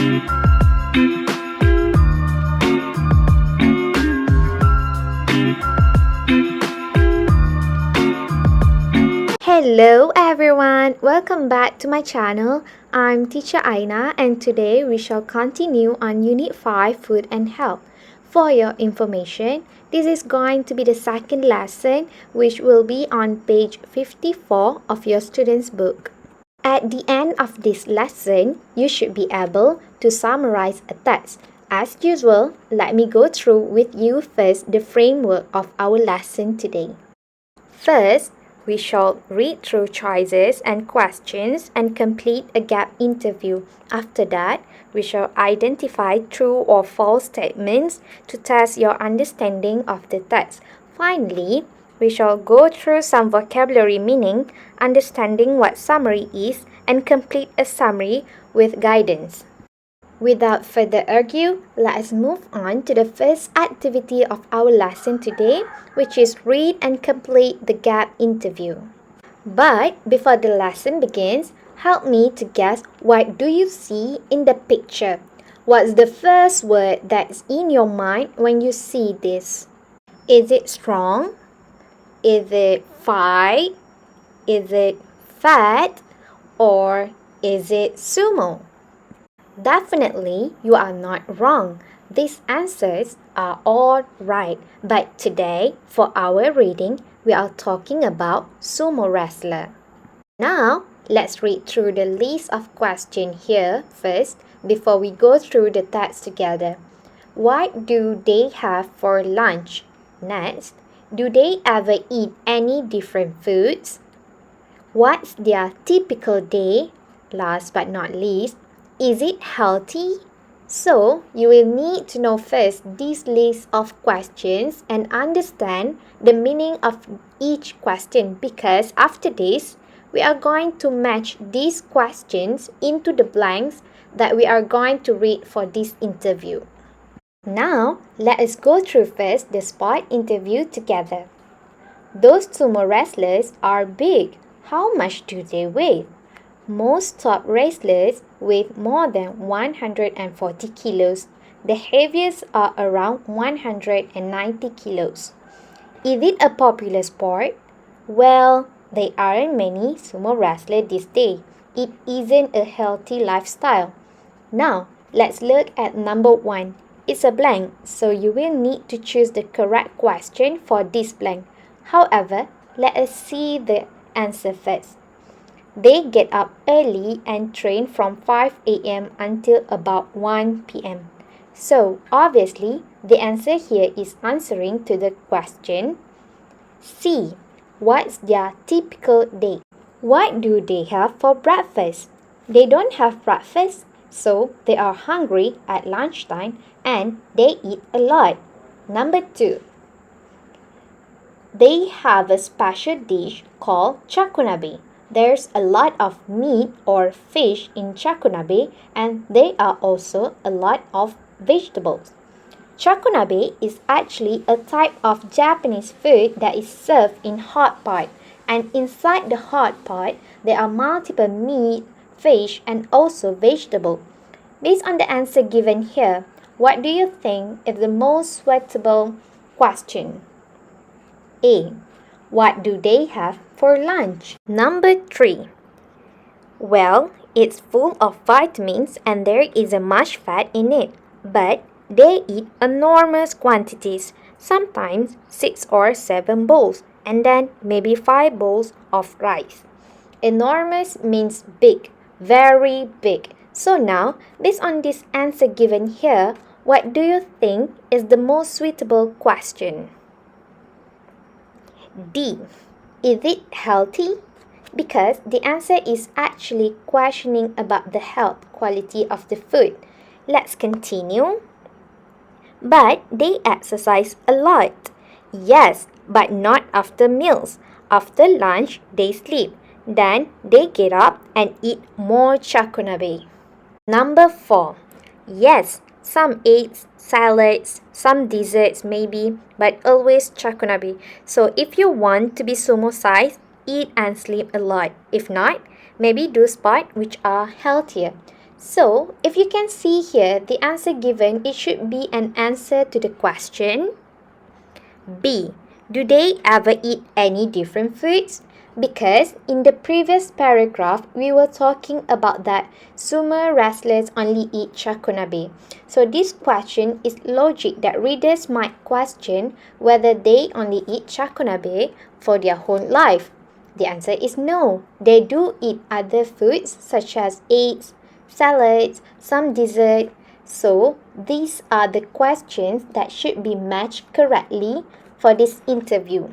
Hello everyone, welcome back to my channel. I'm teacher Aina and today we shall continue on Unit 5 Food and Health. For your information, this is going to be the second lesson which will be on page 54 of your student's book. At the end of this lesson, you should be able to summarize a text. As usual, let me go through with you first the framework of our lesson today. First, we shall read through choices and questions and complete a gap interview. After that, we shall identify true or false statements to test your understanding of the text. Finally, we shall go through some vocabulary meaning, understanding what summary is, and complete a summary with guidance. Without further ado, let us move on to the first activity of our lesson today, which is read and complete the gap interview. But before the lesson begins, help me to guess what do you see in the picture? What's the first word that's in your mind when you see this? Is it strong? Is it fight? Is it fat? Or is it sumo? Definitely, you are not wrong. These answers are all right. But today, for our reading, we are talking about sumo wrestler. Now, let's read through the list of questions here first before we go through the text together. What do they have for lunch? Next, do they ever eat any different foods? What's their typical day? Last but not least, is it healthy? So, you will need to know first this list of questions and understand the meaning of each question because after this, we are going to match these questions into the blanks that we are going to read for this interview. Now, let us go through first the spot interview together. Those sumo wrestlers are big. How much do they weigh? Most top wrestlers weigh more than 140 kilos. The heaviest are around 190 kilos. Is it a popular sport? Well, there aren't many sumo wrestlers this day. It isn't a healthy lifestyle. Now, let's look at number 1. It's a blank, so you will need to choose the correct question for this blank. However, let us see the answer first. They get up early and train from 5 a.m. until about 1 p.m. So, obviously, the answer here is answering to the question C. What's their typical day? What do they have for breakfast? They don't have breakfast, so they are hungry at lunchtime and they eat a lot. Number 2. They have a special dish called chakunabe. There's a lot of meat or fish in chakunabe and there are also a lot of vegetables. Chakunabe is actually a type of Japanese food that is served in hot pot, and inside the hot pot there are multiple meat, fish and also vegetable. Based on the answer given here, what do you think is the most suitable question? A. What do they have for lunch? Number 3. Well, it's full of vitamins and there is a much fat in it, but they eat enormous quantities, sometimes 6 or 7 bowls, and then maybe 5 bowls of rice. Enormous means big, very big. So now, based on this answer given here, what do you think is the most suitable question? D. Is it healthy? Because the answer is actually questioning about the health quality of the food. Let's continue. But they exercise a lot. Yes, but not after meals. After lunch, they sleep. Then they get up and eat more chakunabe. Number 4. Yes, some eggs, salads, some desserts maybe, but always chakunabe. So if you want to be sumo size, eat and sleep a lot. If not, maybe do sports which are healthier. So, if you can see here, the answer given, it should be an answer to the question. B. Do they ever eat any different foods? Because in the previous paragraph, we were talking about that sumo wrestlers only eat shakunabe. So this question is logic that readers might question whether they only eat shakunabe for their whole life. The answer is no. They do eat other foods such as eggs, salads, some dessert. So these are the questions that should be matched correctly for this interview.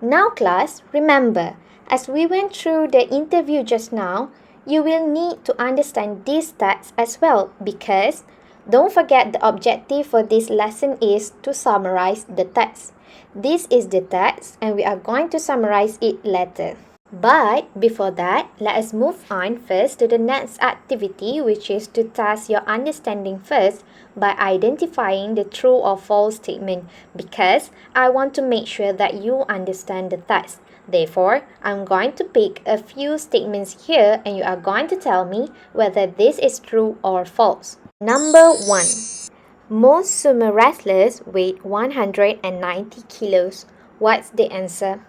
Now class, remember, as we went through the interview just now, you will need to understand these stats as well because don't forget the objective for this lesson is to summarize the text. This is the text and we are going to summarize it later. But before that, let us move on first to the next activity, which is to test your understanding first by identifying the true or false statement because I want to make sure that you understand the text. Therefore, I'm going to pick a few statements here and you are going to tell me whether this is true or false. Number 1. Most sumo wrestlers weigh 190 kilos. What's the answer?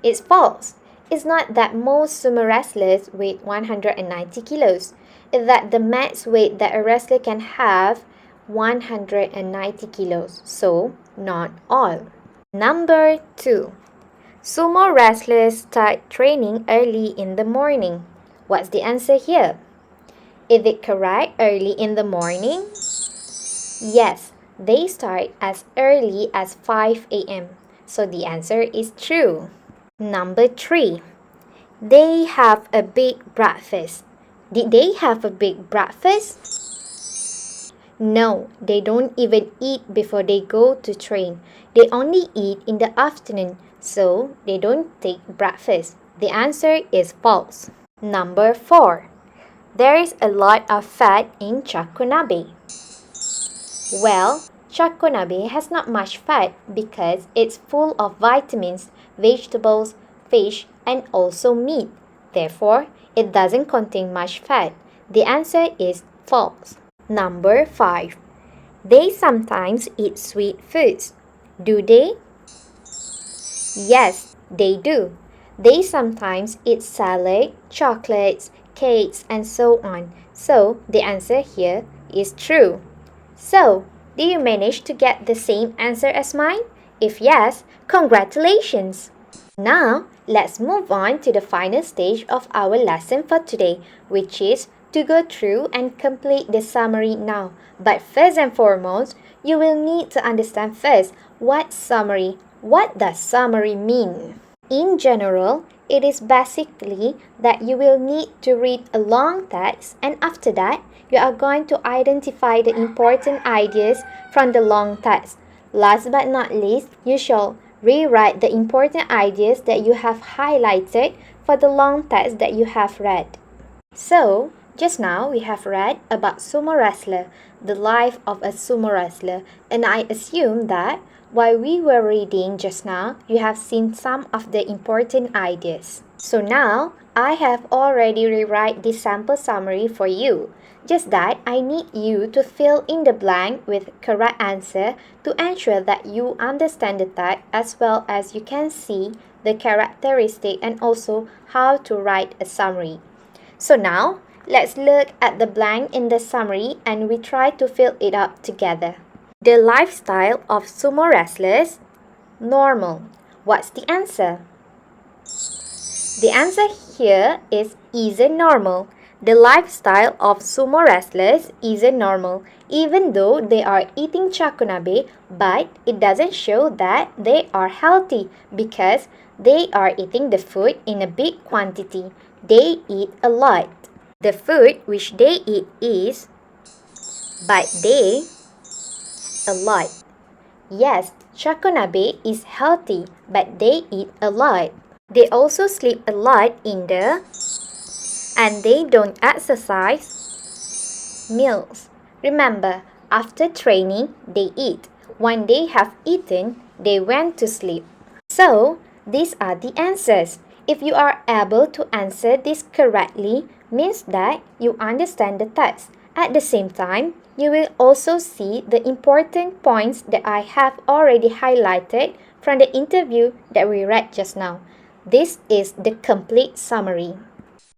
It's false. It's not that most sumo wrestlers weigh 190 kilos. It's that the max weight that a wrestler can have 190 kilos. So, not all. Number 2. Sumo wrestlers start training early in the morning. What's the answer here? Is it correct early in the morning? Yes, they start as early as 5 a.m. So the answer is true. Number 3. They have a big breakfast. Did they have a big breakfast? No, they don't even eat before they go to train. They only eat in the afternoon, so they don't take breakfast. The answer is false. Number 4. There is a lot of fat in shakunabe. Well, shakunabe has not much fat because it's full of vitamins, vegetables, fish, and also meat. Therefore, it doesn't contain much fat. The answer is false. Number 5. They sometimes eat sweet foods. Do they? Yes, they do. They sometimes eat salad, chocolates, cakes, and so on. So, the answer here is true. So, did you manage to get the same answer as mine? If yes, congratulations! Now, let's move on to the final stage of our lesson for today, which is to go through and complete the summary now. But first and foremost, you will need to understand first what summary. What does summary mean? In general, it is basically that you will need to read a long text and after that, you are going to identify the important ideas from the long text. Last but not least, you shall rewrite the important ideas that you have highlighted for the long text that you have read. So, just now we have read about sumo wrestler, the life of a sumo wrestler, and I assume that while we were reading just now, you have seen some of the important ideas. So now, I have already rewrite this sample summary for you. Just that I need you to fill in the blank with correct answer to ensure that you understand the text as well as you can see the characteristic and also how to write a summary. So now, let's look at the blank in the summary and we try to fill it up together. The lifestyle of sumo wrestlers? Normal. What's the answer? The answer here is isn't normal. The lifestyle of sumo wrestlers isn't normal, even though they are eating shakunabe, but it doesn't show that they are healthy because they are eating the food in a big quantity. They eat a lot. The food which they eat is, but they, a lot. Yes, shakunabe is healthy, but they eat a lot. They also sleep a lot in the and they don't exercise meals. Remember, after training, they eat. When they have eaten, they went to sleep. So, these are the answers. If you are able to answer this correctly means that you understand the text. At the same time, you will also see the important points that I have already highlighted from the interview that we read just now. This is the complete summary.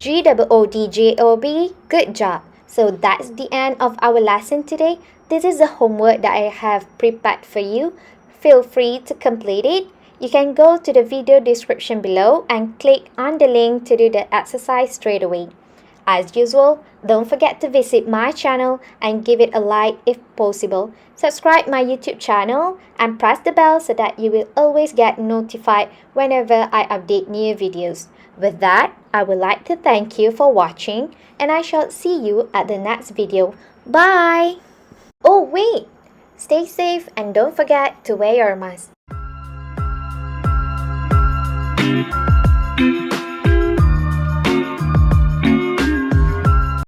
GOODJOB, good job. So that's the end of our lesson today. This is the homework that I have prepared for you. Feel free to complete it. You can go to the video description below and click on the link to do the exercise straight away. As usual, don't forget to visit my channel and give it a like if possible. Subscribe my YouTube channel and press the bell so that you will always get notified whenever I update new videos. With that, I would like to thank you for watching and I shall see you at the next video. Bye! Oh wait! Stay safe and don't forget to wear your mask.